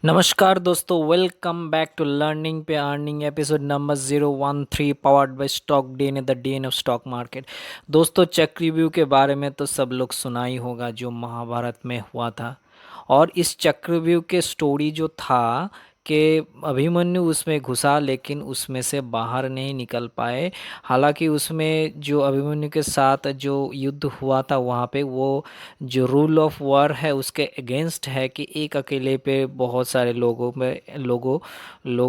नमस्कार दोस्तों, welcome back to learning पे earning episode number 013 powered by stock DNA the DNA of stock market. दोस्तों, चक्रव्यूह के बारे में तो सब लोग सुना ही होगा, जो महाभारत में हुआ था। और इस चक्रव्यूह के स्टोरी जो था कि अभिमन्यु उसमें घुसा लेकिन उसमें से बाहर नहीं निकल पाए। हालांकि उसमें जो अभिमन्यु के साथ जो युद्ध हुआ था वहाँ पे वो जो रूल ऑफ वॉर है उसके अगेंस्ट है कि एक अकेले पे बहुत सारे लोग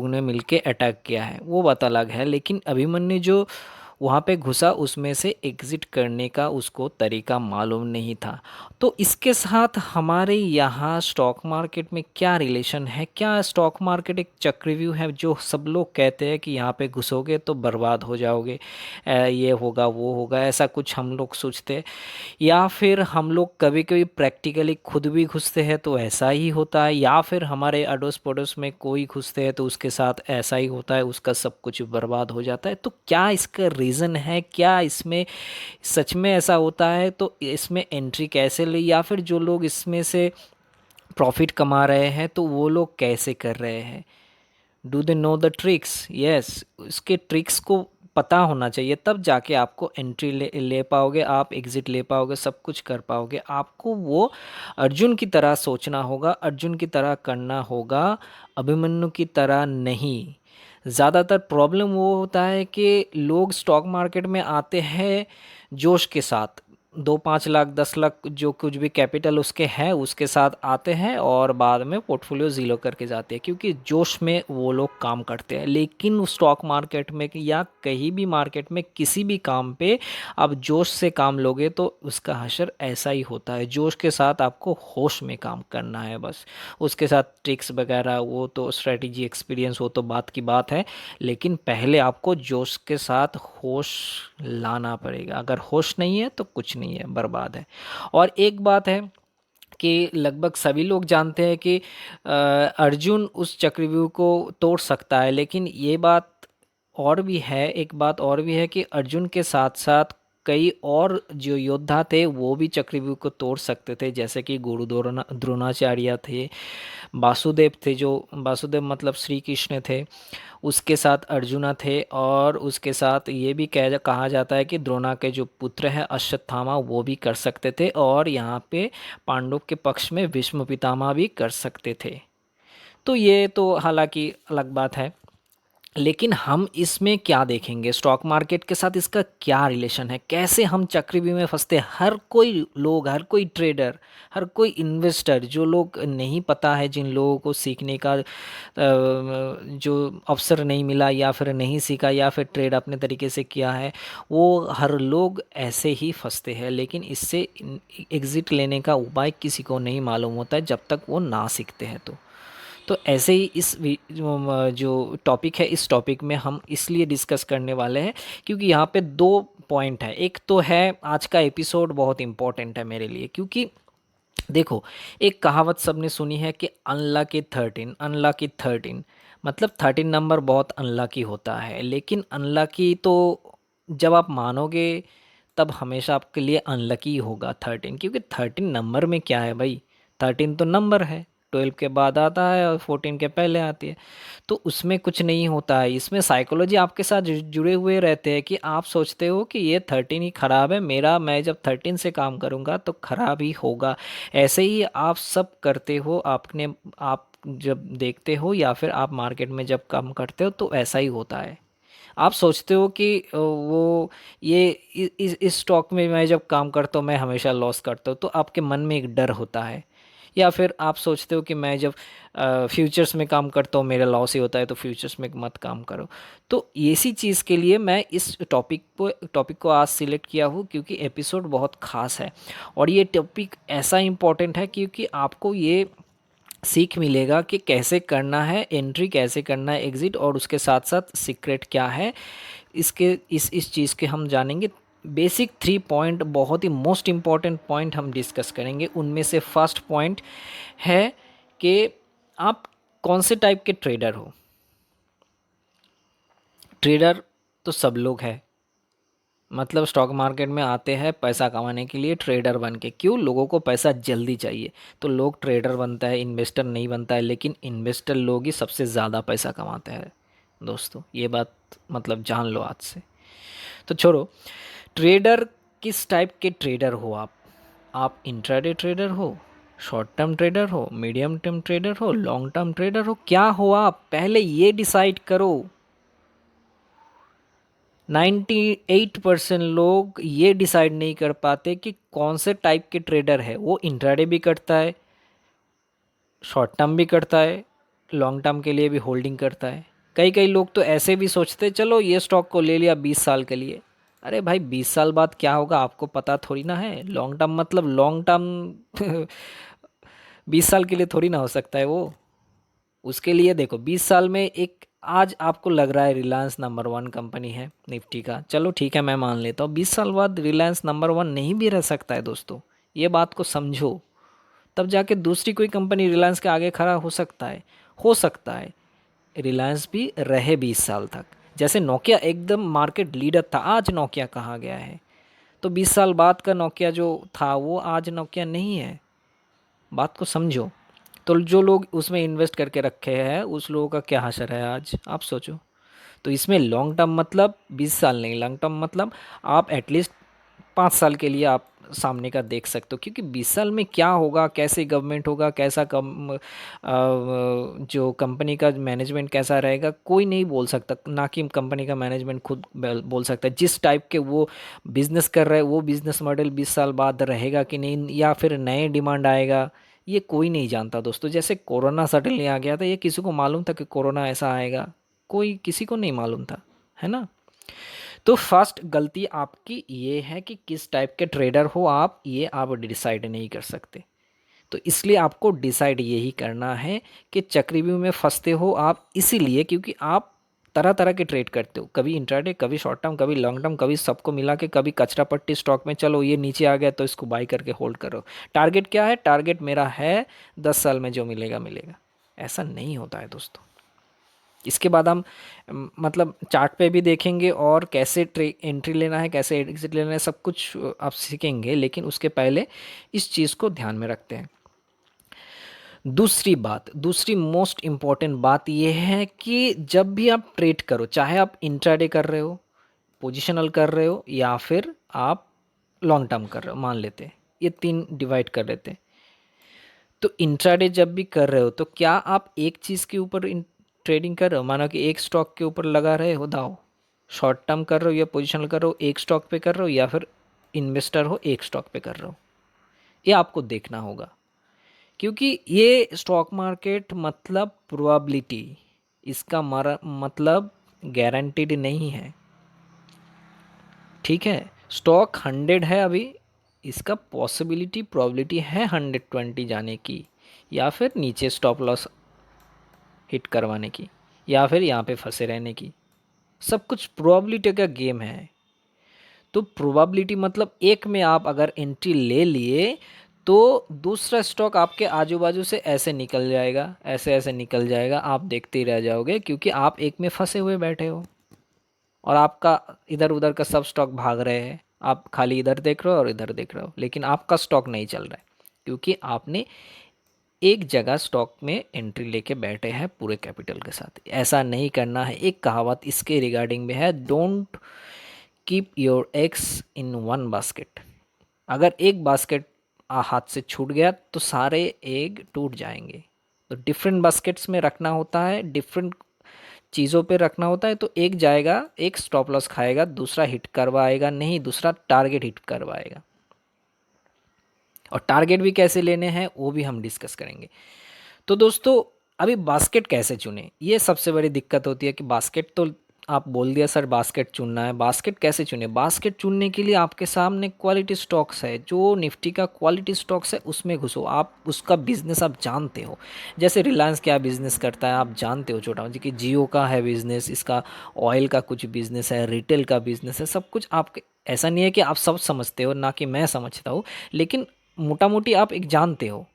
ने मिलके अटैक किया है, वो बात अलग है। लेकिन अभिमन्यु जो वहाँ पे घुसा उसमें से एग्जिट करने का उसको तरीका मालूम नहीं था। तो इसके साथ हमारे यहाँ स्टॉक मार्केट में क्या रिलेशन है? क्या स्टॉक मार्केट एक चक्रव्यूह है जो सब लोग कहते हैं कि यहाँ पे घुसोगे तो बर्बाद हो जाओगे, ये होगा वो होगा, ऐसा कुछ हम लोग सोचते हैं। या फिर हम लोग कभी कभी प्रैक्टिकली खुद भी घुसते हैं तो ऐसा ही होता है, या फिर हमारे अड़ोस पड़ोस में कोई घुसते हैं तो उसके साथ ऐसा ही होता है, उसका सब कुछ बर्बाद हो जाता है। तो क्या इसका रीज़न है? क्या इसमें सच में ऐसा होता है? तो इसमें एंट्री कैसे ले, या फिर जो लोग इसमें से प्रॉफिट कमा रहे हैं तो वो लोग कैसे कर रहे हैं? Do they know the tricks? Yes, उसके ट्रिक्स को पता होना चाहिए, तब जाके आपको एंट्री ले पाओगे, आप एग्जिट ले पाओगे, सब कुछ कर पाओगे। आपको वो अर्जुन की तरह सोचना होगा, अर्जुन की तरह करना होगा, अभिमन्यु की तरह नहीं। ज़्यादातर प्रॉब्लम वो होता है कि लोग स्टॉक मार्केट में आते हैं जोश के साथ, 2-5 लाख 10 लाख जो कुछ भी कैपिटल उसके है उसके साथ आते हैं और बाद में पोर्टफोलियो ज़ीरो करके जाते हैं, क्योंकि जोश में वो लोग काम करते हैं। लेकिन स्टॉक मार्केट में या कहीं भी मार्केट में किसी भी काम पे आप जोश से काम लोगे तो उसका हशर ऐसा ही होता है। जोश के साथ आपको होश में काम करना है बस। उसके साथ ट्रिक्स वगैरह वो तो स्ट्रेटजी एक्सपीरियंस वो तो बात की बात है, लेकिन पहले आपको जोश के साथ होश लाना पड़ेगा। अगर होश नहीं है तो कुछ नहीं है, बर्बाद है। और एक बात है कि लगभग सभी लोग जानते हैं कि अर्जुन उस चक्रव्यूह को तोड़ सकता है, लेकिन ये बात और भी है, एक बात और भी है कि अर्जुन के साथ साथ कई और जो योद्धा थे वो भी चक्रव्यूह को तोड़ सकते थे, जैसे कि गुरु द्रोणाचार्य थे, वासुदेव थे, जो वासुदेव मतलब श्री कृष्ण थे, उसके साथ अर्जुना थे, और उसके साथ ये भी कहा जाता है कि द्रोणा के जो पुत्र हैं अश्वत्थामा वो भी कर सकते थे, और यहाँ पे पांडव के पक्ष में भीष्म पितामह भी कर सकते थे। तो ये तो हालांकि अलग बात है, लेकिन हम इसमें क्या देखेंगे, स्टॉक मार्केट के साथ इसका क्या रिलेशन है, कैसे हम चक्रव्यूह में फंसते हैं। हर कोई लोग, हर कोई ट्रेडर, हर कोई इन्वेस्टर, जो लोग नहीं पता है, जिन लोगों को सीखने का जो अवसर नहीं मिला, या फिर नहीं सीखा, या फिर ट्रेड अपने तरीके से किया है, वो हर लोग ऐसे ही फंसते हैं। लेकिन इससे एग्ज़िट लेने का उपाय किसी को नहीं मालूम होता है जब तक वो ना सीखते हैं। तो ऐसे ही जो टॉपिक है, इस टॉपिक में हम इसलिए डिस्कस करने वाले हैं क्योंकि यहाँ पे दो पॉइंट है। एक तो है, आज का एपिसोड बहुत इंपॉर्टेंट है मेरे लिए, क्योंकि देखो, एक कहावत सबने सुनी है कि अनलकी 13, अनलकी 13, मतलब 13 नंबर बहुत अनलकी होता है। लेकिन अनलकी तो जब आप मानोगे तब हमेशा आपके लिए अनलकी होगा 13, क्योंकि 13 नंबर में क्या है भाई, 13 तो नंबर है, 12 के बाद आता है और 14 के पहले आती है। तो उसमें कुछ नहीं होता है, इसमें साइकोलॉजी आपके साथ जुड़े हुए रहते हैं कि आप सोचते हो कि ये 13 ही ख़राब है मेरा, मैं जब 13 से काम करूँगा तो ख़राब ही होगा। ऐसे ही आप सब करते हो, आप जब देखते हो या फिर आप मार्केट में जब काम करते हो तो ऐसा ही होता है। आप सोचते हो कि वो ये इस स्टॉक में मैं जब काम करता हूँ मैं हमेशा लॉस करता हूँ, तो आपके मन में एक डर होता है। या फिर आप सोचते हो कि मैं जब फ्यूचर्स में काम करता हूँ मेरा लॉस ही होता है, तो फ्यूचर्स में मत काम करो। तो इसी चीज़ के लिए मैं इस टॉपिक को आज सिलेक्ट किया हूँ, क्योंकि एपिसोड बहुत ख़ास है। और ये टॉपिक ऐसा इम्पोर्टेंट है क्योंकि आपको ये सीख मिलेगा कि कैसे करना है एंट्री, कैसे करना है एग्ज़िट, और उसके साथ साथ सीक्रेट क्या है इसके, इस चीज़ के हम जानेंगे। बेसिक 3 पॉइंट, बहुत ही मोस्ट इम्पॉर्टेंट पॉइंट हम डिस्कस करेंगे। उनमें से फर्स्ट पॉइंट है कि आप कौन से टाइप के ट्रेडर हो। ट्रेडर तो सब लोग हैं, मतलब स्टॉक मार्केट में आते हैं पैसा कमाने के लिए ट्रेडर बन के। क्यों? लोगों को पैसा जल्दी चाहिए, तो लोग ट्रेडर बनता है, इन्वेस्टर नहीं बनता है। लेकिन इन्वेस्टर लोग ही सबसे ज़्यादा पैसा कमाते हैं दोस्तों, ये बात मतलब जान लो आज से। तो छोड़ो, ट्रेडर किस टाइप के ट्रेडर हो आप इंट्राडे ट्रेडर हो, शॉर्ट टर्म ट्रेडर हो, मीडियम टर्म ट्रेडर हो, लॉन्ग टर्म ट्रेडर हो, क्या हो आप पहले ये डिसाइड करो। 98% लोग ये डिसाइड नहीं कर पाते कि कौन से टाइप के ट्रेडर है। वो इंट्राडे भी करता है, शॉर्ट टर्म भी करता है, लॉन्ग टर्म के लिए भी होल्डिंग करता है। कई कई लोग तो ऐसे भी सोचते चलो ये स्टॉक को ले लिया 20 साल के लिए। अरे भाई 20 साल बाद क्या होगा आपको पता थोड़ी ना है। लॉन्ग टर्म मतलब लॉन्ग टर्म 20 साल के लिए थोड़ी ना हो सकता है वो। उसके लिए देखो 20 साल में एक, आज आपको लग रहा है रिलायंस नंबर वन कंपनी है निफ्टी का, चलो ठीक है मैं मान लेता हूँ। 20 साल बाद रिलायंस नंबर वन नहीं भी रह सकता है दोस्तों, ये बात को समझो। तब जाके दूसरी कोई कंपनी रिलायंस के आगे खड़ा हो सकता है। हो सकता है रिलायंस भी रहे 20 साल तक। जैसे नोकिया एकदम मार्केट लीडर था, आज नोकिया कहाँ गया है? तो 20 साल बाद का नोकिया जो था वो आज नोकिया नहीं है। बात को समझो। तो जो लोग उसमें इन्वेस्ट करके रखे हैं उस लोगों का क्या हशर है आज, आप सोचो। तो इसमें लॉन्ग टर्म मतलब 20 साल नहीं, लॉन्ग टर्म मतलब आप एटलीस्ट 5 साल के लिए आप सामने का देख सकते हो। क्योंकि 20 साल में क्या होगा, कैसे गवर्नमेंट होगा, कैसा जो कंपनी का मैनेजमेंट कैसा रहेगा, कोई नहीं बोल सकता। ना कि कंपनी का मैनेजमेंट खुद बोल सकता है। जिस टाइप के वो बिजनेस कर रहे हैं वो बिजनेस मॉडल 20 साल बाद रहेगा कि नहीं, या फिर नए डिमांड आएगा, ये कोई नहीं जानता दोस्तों। जैसे कोरोना सडनली आ गया था, ये किसी को मालूम था कि कोरोना ऐसा आएगा? कोई किसी को नहीं मालूम था, है ना। तो फर्स्ट गलती आपकी ये है कि किस टाइप के ट्रेडर हो आप, ये आप डिसाइड नहीं कर सकते। तो इसलिए आपको डिसाइड यही करना है कि चक्रव्यूह में फंसते हो आप इसीलिए क्योंकि आप तरह तरह के ट्रेड करते हो, कभी इंट्राडे, कभी शॉर्ट टर्म, कभी लॉन्ग टर्म, कभी सबको मिला के, कभी कचरा पट्टी स्टॉक में, चलो ये नीचे आ गया तो इसको बाई करके होल्ड करो। टारगेट क्या है? टारगेट मेरा है 10 साल में जो मिलेगा मिलेगा। ऐसा नहीं होता है दोस्तों। इसके बाद हम मतलब चार्ट पे भी देखेंगे और कैसे एंट्री लेना है, कैसे एग्जिट लेना है, सब कुछ आप सीखेंगे। लेकिन उसके पहले इस चीज़ को ध्यान में रखते हैं। दूसरी बात, दूसरी मोस्ट इम्पॉर्टेंट बात यह है कि जब भी आप ट्रेड करो, चाहे आप इंट्राडे कर रहे हो, पोजिशनल कर रहे हो, या फिर आप लॉन्ग टर्म कर रहे हो, मान लेते हैं ये तीन डिवाइड कर लेते हैं। तो इंट्राडे जब भी कर रहे हो तो क्या आप एक चीज़ के ऊपर ट्रेडिंग कर रहे हो? मानो कि एक स्टॉक के ऊपर लगा रहे हो दाव, शॉर्ट टर्म कर रहे हो या पोजिशनल कर रहे हो, एक स्टॉक पे कर रहे हो, या फिर इन्वेस्टर हो एक स्टॉक पे कर रहे हो, ये आपको देखना होगा। क्योंकि ये स्टॉक मार्केट मतलब प्रोबेबिलिटी, इसका मतलब गारंटीड नहीं है। ठीक है, स्टॉक 100 है अभी, इसका पॉसिबिलिटी प्रोबेबिलिटी है 120 जाने की, या फिर नीचे स्टॉप लॉस हिट करवाने की, या फिर यहाँ पे फंसे रहने की। सब कुछ प्रोबेबिलिटी का गेम है। तो प्रोबेबिलिटी मतलब एक में आप अगर एंट्री ले लिए तो दूसरा स्टॉक आपके आजू बाजू से ऐसे निकल जाएगा, ऐसे ऐसे निकल जाएगा, आप देखते ही रह जाओगे क्योंकि आप एक में फंसे हुए बैठे हो और आपका इधर उधर का सब स्टॉक भाग रहे हैं। आप खाली इधर देख रहे हो और इधर देख रहे हो, लेकिन आपका स्टॉक नहीं चल रहा है क्योंकि आपने एक जगह स्टॉक में एंट्री लेके बैठे हैं पूरे कैपिटल के साथ। ऐसा नहीं करना है। एक कहावत इसके रिगार्डिंग में है, don't keep your eggs in one basket. अगर एक बास्केट हाथ से छूट गया तो सारे एग टूट जाएंगे। तो डिफरेंट बास्केट्स में रखना होता है, डिफरेंट चीज़ों पे रखना होता है। तो एक जाएगा, एक स्टॉप लॉस खाएगा, दूसरा हिट करवाएगा नहीं, दूसरा टारगेट हिट करवाएगा। और टारगेट भी कैसे लेने हैं वो भी हम डिस्कस करेंगे। तो दोस्तों अभी बास्केट कैसे चुने, ये सबसे बड़ी दिक्कत होती है कि बास्केट तो आप बोल दिया सर बास्केट चुनना है, बास्केट कैसे चुने? बास्केट चुनने के लिए आपके सामने क्वालिटी स्टॉक्स है, जो निफ्टी का क्वालिटी स्टॉक्स है उसमें घुसो। आप उसका बिजनेस आप जानते हो, जैसे रिलायंस क्या बिजनेस करता है आप जानते हो, छोटा जी कि जियो का है बिजनेस, इसका ऑयल का कुछ बिजनेस है, रिटेल का बिजनेस है, सब कुछ आपके। ऐसा नहीं है कि आप सब समझते हो, ना कि मैं समझता हूँ, लेकिन मोटा मोटी आप एक जानते हो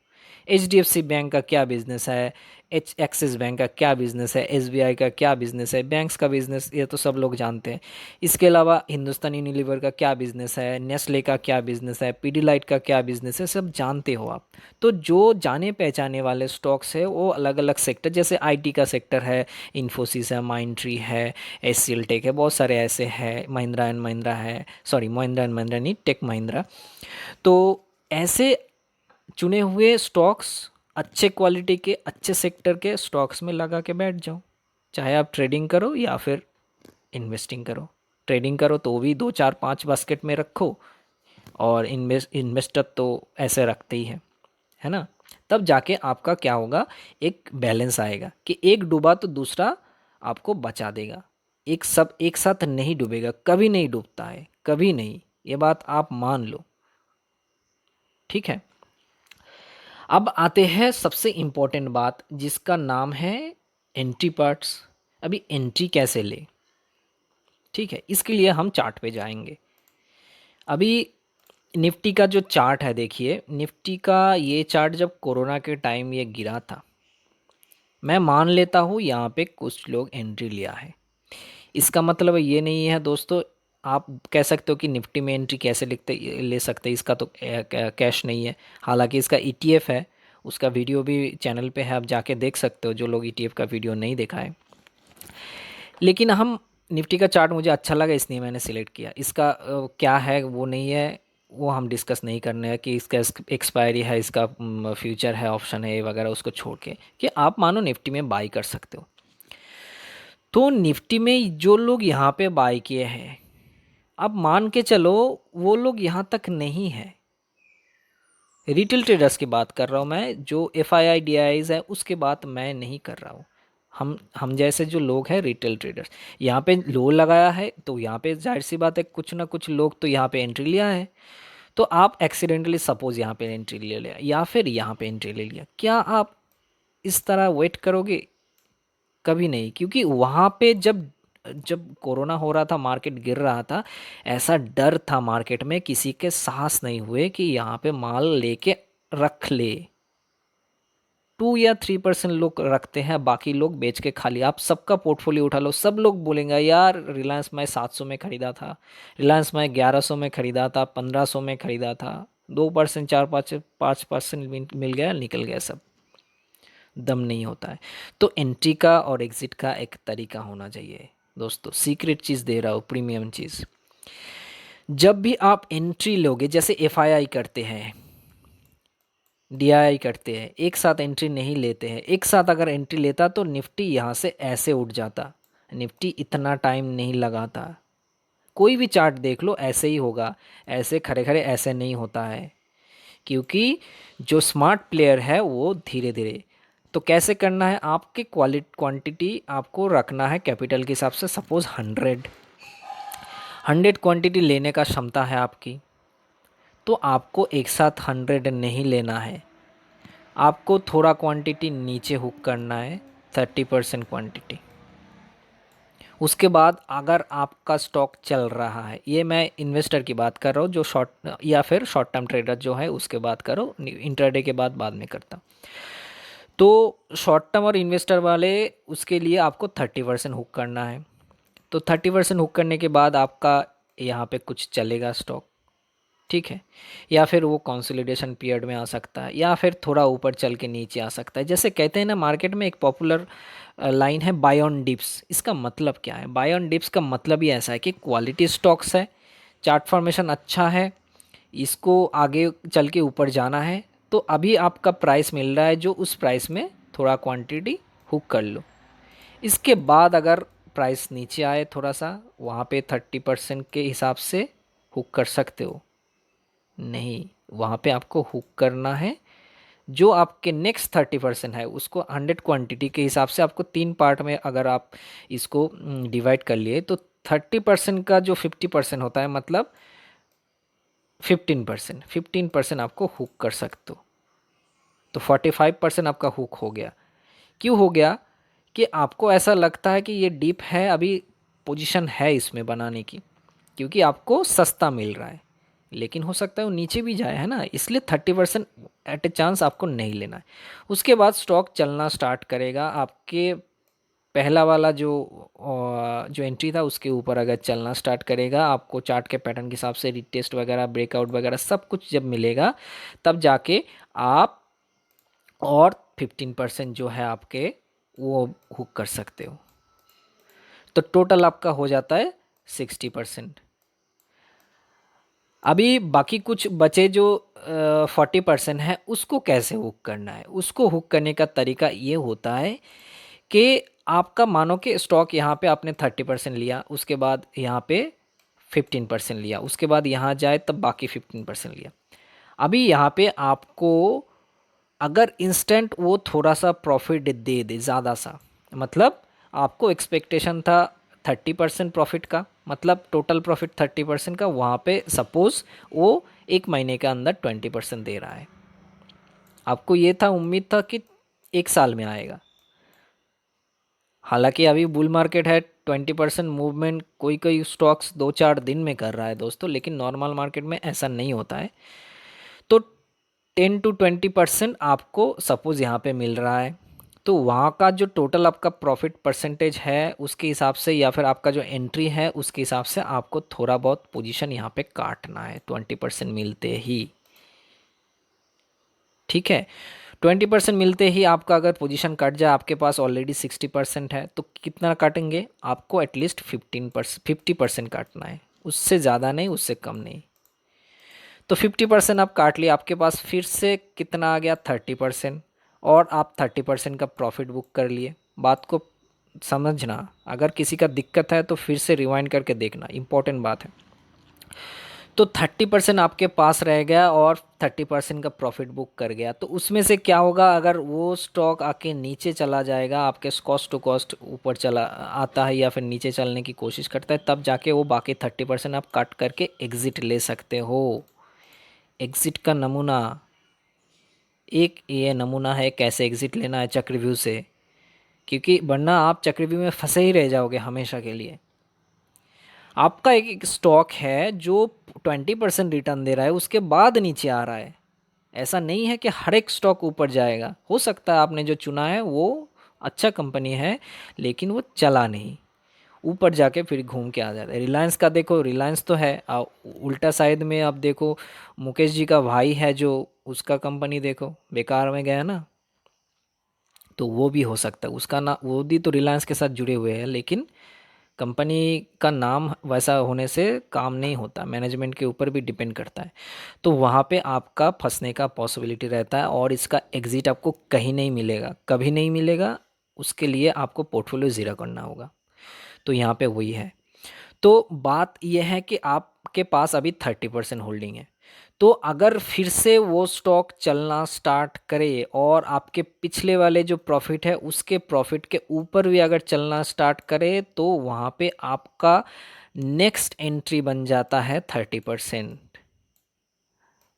HDFC बैंक का क्या बिजनेस है, एक्सिस बैंक का क्या बिजनेस है, SBI का क्या बिजनेस है, बैंक्स का बिजनेस ये तो सब लोग जानते हैं। इसके अलावा हिंदुस्तान यूनिलीवर का क्या बिजनेस है, नेस्ले का क्या बिजनेस है, पीडीलाइट का क्या बिजनेस है, सब जानते हो आप। तो जो जाने पहचाने वाले स्टॉक्स है वो अलग अलग सेक्टर, जैसे IT का सेक्टर है, इन्फोसिस है, माइंडट्री है, HCL टेक है, बहुत सारे ऐसे हैं, महिंद्रा एंड महिंद्रा है, सॉरी महिंद्रा एंड महिंद्रा नहीं, टेक महिंद्रा। तो ऐसे चुने हुए स्टॉक्स, अच्छे क्वालिटी के अच्छे सेक्टर के स्टॉक्स में लगा के बैठ जाओ। चाहे आप ट्रेडिंग करो या फिर इन्वेस्टिंग करो। ट्रेडिंग करो तो भी 2 4 5 बास्केट में रखो, और इन्वेस्टर तो ऐसे रखते ही है ना। तब जाके आपका क्या होगा, एक बैलेंस आएगा कि एक डूबा तो दूसरा आपको बचा देगा। एक सब एक साथ नहीं डूबेगा, कभी नहीं डूबता है, कभी नहीं, ये बात आप मान लो, ठीक है। अब आते हैं सबसे इम्पोर्टेंट बात, जिसका नाम है एंट्री पार्ट्स। अभी एंट्री कैसे ले, ठीक है, इसके लिए हम चार्ट पे जाएंगे। अभी निफ्टी का जो चार्ट है, देखिए निफ्टी का ये चार्ट जब कोरोना के टाइम ये गिरा था, मैं मान लेता हूँ यहाँ पे कुछ लोग एंट्री लिया है। इसका मतलब ये नहीं है दोस्तों, आप कह सकते हो कि निफ्टी में एंट्री कैसे ले सकते हैं, इसका तो कैश नहीं है। हालांकि इसका ETF है, उसका वीडियो भी चैनल पे है, आप जाके देख सकते हो जो लोग ETF का वीडियो नहीं देखा है। लेकिन हम निफ्टी का चार्ट मुझे अच्छा लगा इसलिए मैंने सिलेक्ट किया। इसका क्या है वो नहीं है, वो हम डिस्कस नहीं करने हैं कि इसका एक्सपायरी है, इसका फ्यूचर है, ऑप्शन है वगैरह, उसको छोड़ के कि आप मानो निफ्टी में बाई कर सकते हो। तो निफ्टी में जो लोग यहाँ पे बाई किए हैं, अब मान के चलो वो लोग यहाँ तक नहीं है। रिटेल ट्रेडर्स की बात कर रहा हूँ मैं, जो FII DIIs है उसके बात मैं नहीं कर रहा हूँ। हम जैसे जो लोग हैं रिटेल ट्रेडर्स, यहाँ पे लो लगाया है तो यहाँ पे जाहिर सी बात है कुछ ना कुछ लोग तो यहाँ पे एंट्री लिया है। तो आप एक्सीडेंटली सपोज यहाँ पे एंट्री ले लिया या फिर यहाँ पे एंट्री ले लिया, क्या आप इस तरह वेट करोगे? कभी नहीं, क्योंकि वहाँ पे जब जब कोरोना हो रहा था, मार्केट गिर रहा था, ऐसा डर था मार्केट में, किसी के साहस नहीं हुए कि यहाँ पे माल लेके रख ले। 2 या 3% लोग रखते हैं, बाकी लोग बेच के खा लिया। आप सबका पोर्टफोलियो उठा लो, सब लोग बोलेंगे यार रिलायंस मैं 700 में खरीदा था, रिलायंस मैं 1100 में खरीदा था, 1500 में खरीदा था, 2% 4 5 5% मिल गया, निकल गया सब। दम नहीं होता है। तो एंट्री का और एग्जिट का एक तरीका होना चाहिए दोस्तों। सीक्रेट चीज़ दे रहा हूँ, प्रीमियम चीज़। जब भी आप एंट्री लोगे, जैसे FII करते हैं, DII करते हैं, एक साथ एंट्री नहीं लेते हैं। एक साथ अगर एंट्री लेता तो निफ्टी यहाँ से ऐसे उठ जाता, निफ्टी इतना टाइम नहीं लगाता। कोई भी चार्ट देख लो ऐसे ही होगा, ऐसे खड़े खड़े ऐसे नहीं होता है, क्योंकि जो स्मार्ट प्लेयर है वो धीरे धीरे। तो कैसे करना है, आपके क्वांटिटी आपको रखना है कैपिटल के हिसाब से। सपोज़ 100 क्वांटिटी लेने का क्षमता है आपकी, तो आपको एक साथ 100 नहीं लेना है, आपको थोड़ा क्वांटिटी नीचे हुक करना है, 30% क्वांटिटी। उसके बाद अगर आपका स्टॉक चल रहा है, ये मैं इन्वेस्टर की बात कर रहा हूँ, जो शॉर्ट या फिर शॉर्ट टर्म ट्रेडर जो है उसके बात करो, इंटरडे के बाद में करता। तो शॉर्ट टर्म और इन्वेस्टर वाले, उसके लिए आपको 30% हुक करना है। तो 30% हुक करने के बाद आपका यहाँ पे कुछ चलेगा स्टॉक, ठीक है, या फिर वो कंसोलिडेशन पीरियड में आ सकता है, या फिर थोड़ा ऊपर चल के नीचे आ सकता है। जैसे कहते हैं ना, मार्केट में एक पॉपुलर लाइन है बाय ऑन डिप्स। इसका मतलब क्या है? बाय ऑन डिप्स का मतलब ही ऐसा है कि क्वालिटी स्टॉक्स है, चार्ट फॉर्मेशन अच्छा है, इसको आगे चल के ऊपर जाना है, तो अभी आपका प्राइस मिल रहा है जो उस प्राइस में थोड़ा क्वांटिटी हुक कर लो। इसके बाद अगर प्राइस नीचे आए थोड़ा सा, वहाँ पे 30% के हिसाब से हुक कर सकते हो। नहीं, वहाँ पे आपको हुक करना है, जो आपके नेक्स्ट 30% है उसको 100 क्वांटिटी के हिसाब से आपको 3 पार्ट में अगर आप इसको डिवाइड कर लिए, तो 30% का जो 50% होता है, मतलब 15% आपको हुक कर सकते हो। तो 45% आपका हुक हो गया। क्यों हो गया? कि आपको ऐसा लगता है कि ये डीप है, अभी पोजीशन है इसमें बनाने की, क्योंकि आपको सस्ता मिल रहा है। लेकिन हो सकता है वो नीचे भी जाए, है ना। इसलिए 30% एट ए चांस आपको नहीं लेना है। उसके बाद स्टॉक चलना स्टार्ट करेगा, आपके पहला वाला जो एंट्री था उसके ऊपर अगर चलना स्टार्ट करेगा, आपको चार्ट के पैटर्न के हिसाब से रिटेस्ट वगैरह, ब्रेकआउट वगैरह सब कुछ जब मिलेगा, तब जाके आप और 15% जो है आपके वो हुक कर सकते हो। तो टोटल आपका हो जाता है 60%। अभी बाकी कुछ बचे जो 40% है, उसको कैसे हुक करना है। उसको हुक करने का तरीका ये होता है कि आपका मानो कि स्टॉक यहाँ पे आपने 30% लिया, उसके बाद यहाँ पे 15% लिया, उसके बाद यहाँ जाए तब बाकी 15% लिया। अभी यहाँ पे आपको अगर इंस्टेंट वो थोड़ा सा प्रॉफिट दे दे ज़्यादा सा, मतलब आपको एक्सपेक्टेशन था 30% प्रॉफिट का, मतलब टोटल प्रॉफिट 30% का, वहाँ पे सपोज़ वो एक महीने के अंदर 20% दे रहा है। आपको ये था, उम्मीद था कि एक साल में आएगा। हालांकि अभी बुल मार्केट है, 20% मूवमेंट कोई कोई स्टॉक्स 2-4 दिन में कर रहा है दोस्तों, लेकिन नॉर्मल मार्केट में ऐसा नहीं होता है। तो 10 to 20% आपको सपोज़ यहाँ पे मिल रहा है, तो वहाँ का जो टोटल आपका प्रॉफिट परसेंटेज है उसके हिसाब से, या फिर आपका जो एंट्री है उसके हिसाब से आपको थोड़ा बहुत पोजीशन यहाँ पे काटना है 20% मिलते ही। ठीक है, 20% मिलते ही आपका अगर पोजीशन कट जाए, आपके पास ऑलरेडी 60% है, तो कितना काटेंगे, आपको एटलीस्ट 50% काटना है, उससे ज़्यादा नहीं, उससे कम नहीं। तो 50% आप काट लिया, आपके पास फिर से कितना आ गया, 30%, और आप 30% का प्रॉफिट बुक कर लिए। बात को समझना, अगर किसी का दिक्कत है तो फिर से रिवाइंड करके देखना, इंपॉर्टेंट बात है। तो 30% आपके पास रह गया और 30% का प्रॉफिट बुक कर गया, तो उसमें से क्या होगा, अगर वो स्टॉक आके नीचे चला जाएगा, आपके कॉस्ट टू कॉस्ट ऊपर चला आता है या फिर नीचे चलने की कोशिश करता है, तब जाके वो बाकी 30% आप कट करके एग्ज़िट ले सकते हो। एग्ज़िट का नमूना, एक ये नमूना है कैसे एग्ज़िट लेना है चक्रव्यूह से, क्योंकि वरना आप चक्रव्यूह में फंसे ही रह जाओगे हमेशा के लिए। आपका एक स्टॉक है जो 20% रिटर्न दे रहा है, उसके बाद नीचे आ रहा है। ऐसा नहीं है कि हर एक स्टॉक ऊपर जाएगा, हो सकता है आपने जो चुना है वो अच्छा कंपनी है, लेकिन वो चला नहीं, ऊपर जाके फिर घूम के आ जाता है। रिलायंस का देखो, रिलायंस तो है, उल्टा साइड में आप देखो, मुकेश जी का भाई है जो, उसका कंपनी देखो बेकार में गया ना, तो वो भी हो सकता है उसका ना, वो भी तो रिलायंस के साथ जुड़े हुए हैं, लेकिन कंपनी का नाम वैसा होने से काम नहीं होता, मैनेजमेंट के ऊपर भी डिपेंड करता है। तो वहाँ पे आपका फंसने का पॉसिबिलिटी रहता है, और इसका एग्ज़िट आपको कहीं नहीं मिलेगा, कभी नहीं मिलेगा। उसके लिए आपको पोर्टफोलियो ज़ीरो करना होगा। तो यहाँ पे वही है। तो बात यह है कि आपके पास अभी 30% होल्डिंग है, तो अगर फिर से वो स्टॉक चलना स्टार्ट करे और आपके पिछले वाले जो प्रॉफिट है उसके प्रॉफिट के ऊपर भी अगर चलना स्टार्ट करे, तो वहाँ पे आपका नेक्स्ट एंट्री बन जाता है 30%।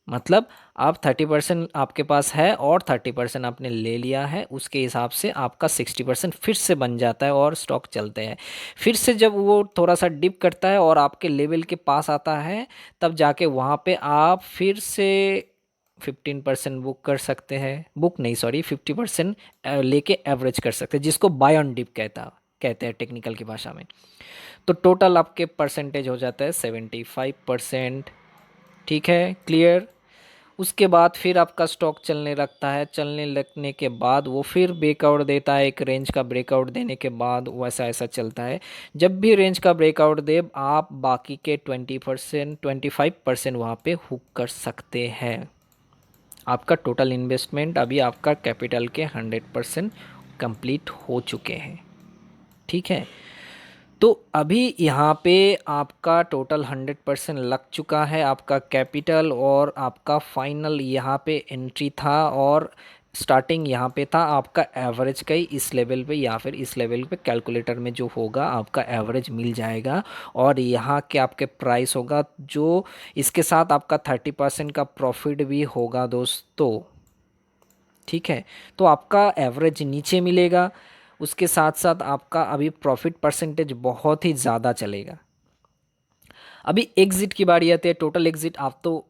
मतलब आप 30% आपके पास है और 30% आपने ले लिया है, उसके हिसाब से आपका 60% फिर से बन जाता है और स्टॉक चलते हैं। फिर से जब वो थोड़ा सा डिप करता है और आपके लेवल के पास आता है, तब जाके वहाँ पे आप फिर से 15% बुक कर सकते हैं, बुक नहीं सॉरी 50% लेके एवरेज कर सकते हैं, जिसको बाय ऑन डिप कहते हैं टेक्निकल की भाषा में। तो टोटल आपके परसेंटेज हो जाता है 75%। ठीक है, क्लियर। उसके बाद फिर आपका स्टॉक चलने लगता है, चलने लगने के बाद वो फिर ब्रेकआउट देता है, एक रेंज का ब्रेकआउट देने के बाद वैसा ऐसा चलता है। जब भी रेंज का ब्रेकआउट दे, आप बाकी के 20% 25% वहाँ पे हुक कर सकते हैं। आपका टोटल इन्वेस्टमेंट अभी आपका कैपिटल के 100% कंप्लीट हो चुके हैं। ठीक है, तो अभी यहाँ पे आपका टोटल 100% लग चुका है, आपका कैपिटल और आपका फाइनल यहाँ पे एंट्री था, और स्टार्टिंग यहाँ पे था आपका एवरेज का ही, इस लेवल पे या फिर इस लेवल पे कैलकुलेटर में जो होगा आपका एवरेज मिल जाएगा, और यहाँ के आपके प्राइस होगा जो, इसके साथ आपका 30% का प्रॉफिट भी होगा दोस्तों। ठीक है, तो आपका एवरेज नीचे मिलेगा, उसके साथ साथ आपका अभी प्रॉफिट परसेंटेज बहुत ही ज़्यादा चलेगा। अभी एग्ज़िट की बारी आती है, टोटल एग्ज़िट। आप तो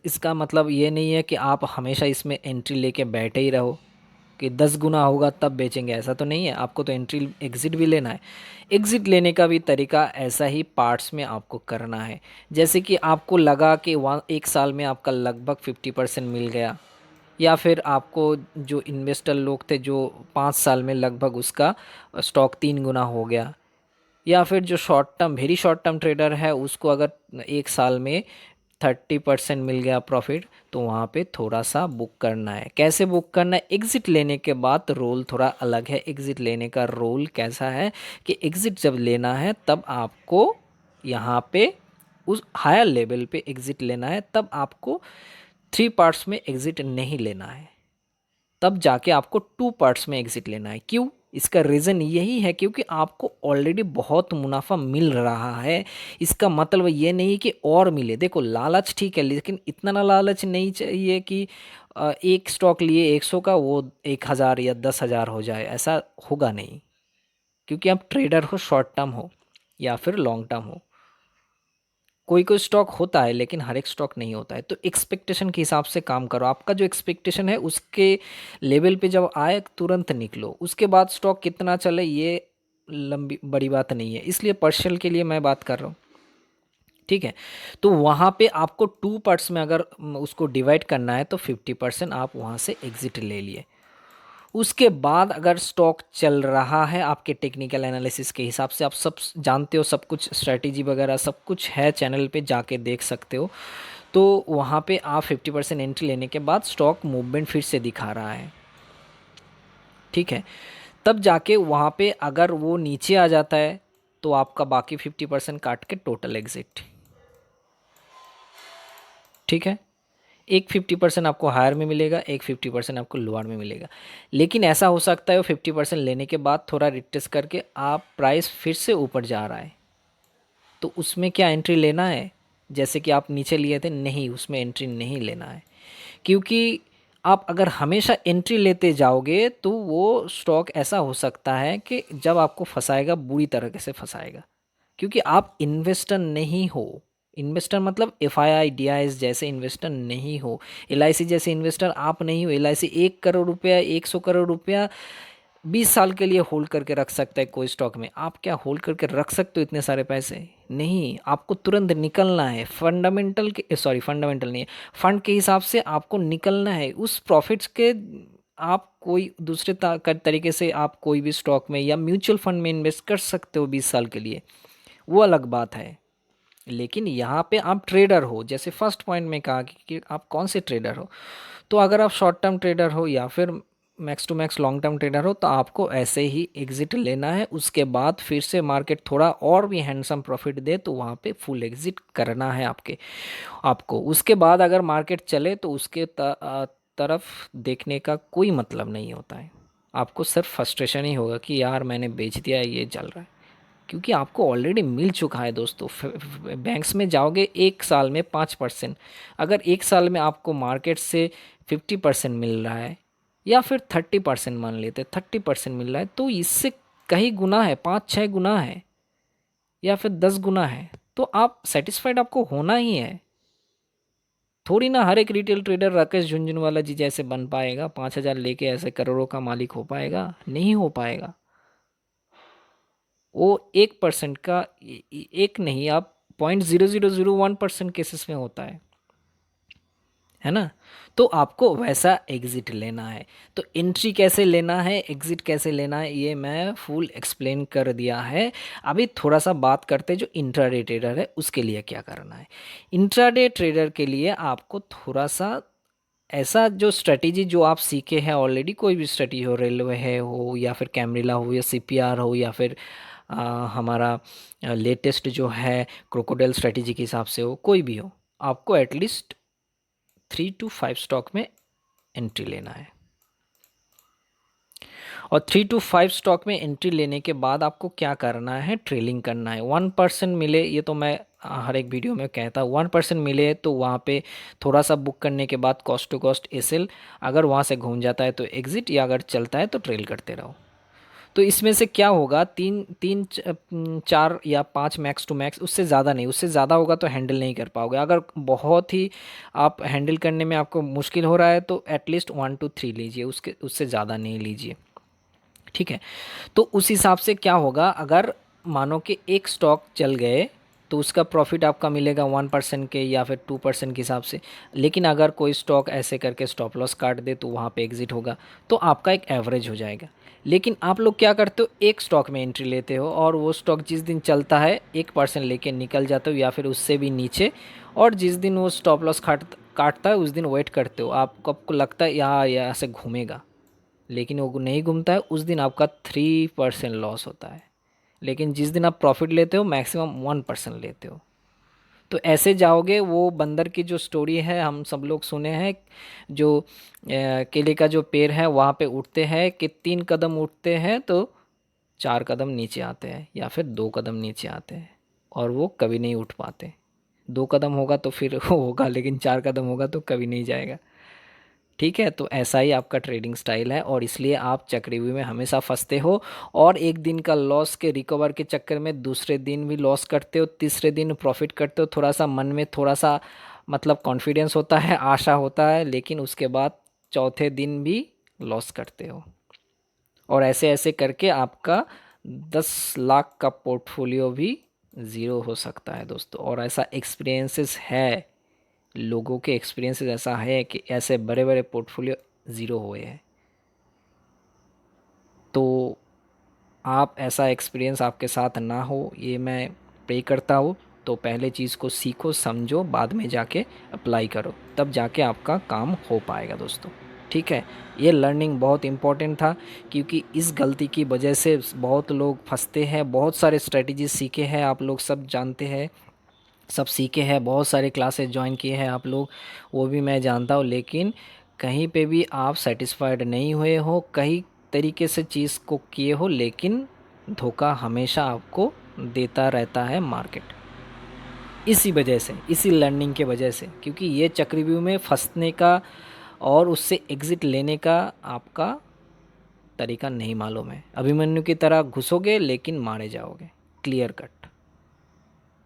इसका मतलब ये नहीं है कि आप हमेशा इसमें एंट्री लेके बैठे ही रहो कि 10 गुना होगा तब बेचेंगे, ऐसा तो नहीं है। आपको तो एंट्री एग्ज़िट भी लेना है। एग्ज़िट लेने का भी तरीका ऐसा ही पार्ट्स में आपको करना है। जैसे कि आपको लगा कि वहाँ 1 साल में आपका लगभग 50% मिल गया, या फिर आपको जो इन्वेस्टर लोग थे जो 5 साल में लगभग उसका स्टॉक 3 गुना हो गया, या फिर जो short term very short term trader है उसको अगर 1 साल में 30% मिल गया प्रॉफिट, तो वहाँ पे थोड़ा सा बुक करना है। कैसे बुक करना है? एग्ज़िट लेने के बाद रोल थोड़ा अलग है। एग्ज़िट लेने का रोल कैसा है कि एग्ज़िट जब लेना है तब आपको यहाँ पे उस हायर लेवल पे एग्ज़िट लेना है, तब आपको 3 पार्ट्स में एग्ज़िट नहीं लेना है। तब जाके आपको 2 पार्ट्स में एग्ज़िट लेना है। क्यों? इसका रीज़न यही है क्योंकि आपको ऑलरेडी बहुत मुनाफा मिल रहा है। इसका मतलब ये नहीं कि और मिले। देखो, लालच ठीक है, लेकिन इतना ना लालच नहीं चाहिए कि एक स्टॉक लिए 100 का वो 1000 या 10,000 हो जाए, ऐसा होगा नहीं। क्योंकि आप ट्रेडर हो, शॉर्ट टर्म हो या फिर लॉन्ग टर्म हो। कोई कोई स्टॉक होता है लेकिन हर एक स्टॉक नहीं होता है। तो एक्सपेक्टेशन के हिसाब से काम करो। आपका जो एक्सपेक्टेशन है उसके लेवल पे जब आए तुरंत निकलो। उसके बाद स्टॉक कितना चले ये लंबी बड़ी बात नहीं है, इसलिए पर्शियल के लिए मैं बात कर रहा हूँ। ठीक है, तो वहाँ पे आपको 2 पार्ट्स में अगर उसको डिवाइड करना है तो 50% आप वहाँ से एग्जिट ले लिए। उसके बाद अगर स्टॉक चल रहा है आपके टेक्निकल एनालिसिस के हिसाब से, आप सब जानते हो, सब कुछ स्ट्रैटेजी वगैरह सब कुछ है, चैनल पे जाके देख सकते हो। तो वहाँ पे आप 50% एंट्री लेने के बाद स्टॉक मूवमेंट फिर से दिखा रहा है, ठीक है, तब जाके वहाँ पे अगर वो नीचे आ जाता है तो आपका बाकी 50% काट के टोटल एग्जिट। ठीक है, एक 50% आपको हायर में मिलेगा, एक 50% आपको लोअर में मिलेगा। लेकिन ऐसा हो सकता है वो 50% लेने के बाद थोड़ा रिटेस्ट करके आप प्राइस फिर से ऊपर जा रहा है, तो उसमें क्या एंट्री लेना है? जैसे कि आप नीचे लिए थे, नहीं, उसमें एंट्री नहीं लेना है। क्योंकि आप अगर हमेशा एंट्री लेते जाओगे तो वो स्टॉक ऐसा हो सकता है कि जब आपको फंसाएगा बुरी तरीके से फंसाएगा। क्योंकि आप इन्वेस्टर नहीं हो। इन्वेस्टर मतलब F I I D I S जैसे इन्वेस्टर नहीं हो। एल आई सी जैसे इन्वेस्टर आप नहीं हो। एल आई सी 1 करोड़ रुपया, 100 करोड़ रुपया 20 साल के लिए होल्ड करके रख सकता है कोई स्टॉक में। आप क्या होल्ड करके रख सकते हो इतने सारे पैसे? नहीं, आपको तुरंत निकलना है। फंडामेंटल के सॉरी फंडामेंटल नहीं है, फंड के हिसाब से आपको निकलना है उस प्रॉफिट्स के। आप कोई दूसरे तरीके से आप कोई भी स्टॉक में या म्यूचुअल फंड में इन्वेस्ट कर सकते हो 20 साल के लिए, वो अलग बात है। लेकिन यहाँ पे आप ट्रेडर हो, जैसे फर्स्ट पॉइंट में कहा कि आप कौन से ट्रेडर हो। तो अगर आप शॉर्ट टर्म ट्रेडर हो या फिर max to max long term trader हो तो आपको ऐसे ही एग्जिट लेना है। उसके बाद फिर से मार्केट थोड़ा और भी हैंडसम प्रॉफिट दे तो वहाँ पे फुल एग्जिट करना है आपको। उसके बाद अगर मार्केट चले तो उसके तरफ देखने का कोई मतलब नहीं होता है। आपको सिर्फ फ्रस्ट्रेशन ही होगा कि यार मैंने बेच दिया, ये चल रहा है। क्योंकि आपको ऑलरेडी मिल चुका है दोस्तों। बैंक्स में जाओगे 1 साल में 5%, अगर 1 साल में आपको मार्केट से 50% मिल रहा है या फिर 30% मान लेते, 30% मिल रहा है, तो इससे कहीं गुना है, 5-6 गुना है या फिर 10 गुना है, तो आप सेटिस्फाइड आपको होना ही है। थोड़ी ना हर एक रिटेल ट्रेडर राकेश झुंझुनवाला जी जैसे बन पाएगा, 5,000 लेके ऐसे करोड़ों का मालिक हो पाएगा? नहीं हो पाएगा। वो 1% का एक नहीं, आप 0.0001% केसेस में होता है ना। तो आपको वैसा एग्जिट लेना है। तो एंट्री कैसे लेना है, एग्जिट कैसे लेना है, ये मैं फुल एक्सप्लेन कर दिया है। अभी थोड़ा सा बात करते हैं जो इंट्राडे ट्रेडर है उसके लिए क्या करना है। इंट्राडे ट्रेडर के लिए आपको थोड़ा सा ऐसा जो स्ट्रेटेजी जो आप सीखे हैं ऑलरेडी, कोई भी स्ट्रेटेजी हो, रेलवे है हो या फिर कैमरिला हो या सीपीआर हो या फिर हमारा लेटेस्ट जो है क्रोकोडाइल स्ट्रेटेजी के हिसाब से हो, कोई भी हो, आपको एटलीस्ट 3 to 5 स्टॉक में एंट्री लेना है। और 3 to 5 स्टॉक में एंट्री लेने के बाद आपको क्या करना है? ट्रेलिंग करना है। 1% मिले, ये तो मैं हर एक वीडियो में कहता हूँ, 1% मिले तो वहाँ पे थोड़ा सा बुक करने के बाद कॉस्ट टू कॉस्ट एसएल, अगर वहाँ से घूम जाता है तो एग्जिट, या अगर चलता है तो ट्रेल करते रहो। तो इसमें से क्या होगा, तीन तीन 4 या 5 मैक्स टू मैक्स, उससे ज़्यादा नहीं। उससे ज़्यादा होगा तो हैंडल नहीं कर पाओगे। अगर बहुत ही आप हैंडल करने में आपको मुश्किल हो रहा है तो एटलीस्ट 1 to 3 लीजिए, उससे ज़्यादा नहीं लीजिए। ठीक है। तो उस हिसाब से क्या होगा, अगर मानो कि एक स्टॉक चल गए तो उसका प्रॉफिट आपका मिलेगा 1% के या फिर 2% के हिसाब से। लेकिन अगर कोई स्टॉक ऐसे करके स्टॉप लॉस काट दे तो वहाँ पे एग्जिट होगा, तो आपका एक एवरेज हो जाएगा। लेकिन आप लोग क्या करते हो, एक स्टॉक में एंट्री लेते हो और वो स्टॉक जिस दिन चलता है 1% लेके निकल जाते हो या फिर उससे भी नीचे, और जिस दिन वो स्टॉप लॉस काटता है उस दिन वेट करते हो। आपको लगता है यहाँ यहाँ से घूमेगा, लेकिन वो नहीं घूमता है, उस दिन आपका 3% लॉस होता है। लेकिन जिस दिन आप प्रॉफिट लेते हो मैक्सिमम 1% लेते हो। तो ऐसे जाओगे, वो बंदर की जो स्टोरी है हम सब लोग सुने हैं, जो केले का जो पेड़ है वहाँ पे उठते हैं कि 3 कदम उठते हैं तो 4 कदम नीचे आते हैं या फिर 2 कदम नीचे आते हैं, और वो कभी नहीं उठ पाते। 2 कदम होगा तो फिर होगा, लेकिन 4 कदम होगा तो कभी नहीं जाएगा। ठीक है, तो ऐसा ही आपका ट्रेडिंग स्टाइल है और इसलिए आप चक्रव्यूह में हमेशा फंसते हो, और एक दिन का लॉस के रिकवर के चक्कर में दूसरे दिन भी लॉस करते हो, तीसरे दिन प्रॉफिट करते हो। थोड़ा सा मन में थोड़ा सा मतलब कॉन्फिडेंस होता है, आशा होता है, लेकिन उसके बाद चौथे दिन भी लॉस करते हो। और ऐसे ऐसे करके आपका 10 लाख का पोर्टफोलियो भी ज़ीरो हो सकता है दोस्तों। और ऐसा एक्सपीरियंसेस है, लोगों के एक्सपीरियंसेस ऐसा है कि ऐसे बड़े बड़े पोर्टफोलियो ज़ीरो हुए हैं। तो आप ऐसा एक्सपीरियंस आपके साथ ना हो, ये मैं प्रे करता हूँ। तो पहले चीज़ को सीखो, समझो, बाद में जाके अप्लाई करो, तब जाके आपका काम हो पाएगा दोस्तों। ठीक है, ये लर्निंग बहुत इम्पोर्टेंट था, क्योंकि इस गलती की वजह से बहुत लोग फंसते हैं। बहुत सारे स्ट्रेटजीज सीखे हैं, आप लोग सब जानते हैं, सब सीखे हैं, बहुत सारे क्लासेस ज्वाइन किए हैं आप लोग, वो भी मैं जानता हूँ। लेकिन कहीं पे भी आप सेटिस्फाइड नहीं हुए हो, कई तरीके से चीज़ को किए हो, लेकिन धोखा हमेशा आपको देता रहता है मार्केट। इसी वजह से, इसी लर्निंग के वजह से, क्योंकि ये चक्रव्यूह में फंसने का और उससे एग्ज़िट लेने का आपका तरीका नहीं मालूम है। अभिमन्यु की तरह घुसोगे लेकिन मारे जाओगे, क्लियर कट।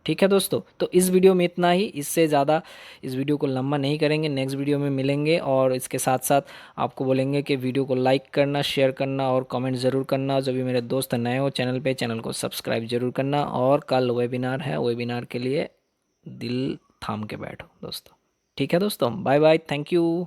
ठीक है दोस्तों, तो इस वीडियो में इतना ही, इससे ज़्यादा इस वीडियो को लंबा नहीं करेंगे। नेक्स्ट वीडियो में मिलेंगे, और इसके साथ साथ आपको बोलेंगे कि वीडियो को लाइक करना, शेयर करना और कमेंट ज़रूर करना। जो भी मेरे दोस्त नए हो चैनल पे, चैनल को सब्सक्राइब जरूर करना। और कल वेबिनार है, वेबिनार के लिए दिल थाम के बैठो दोस्तों। ठीक है दोस्तों, बाय बाय, थैंक यू।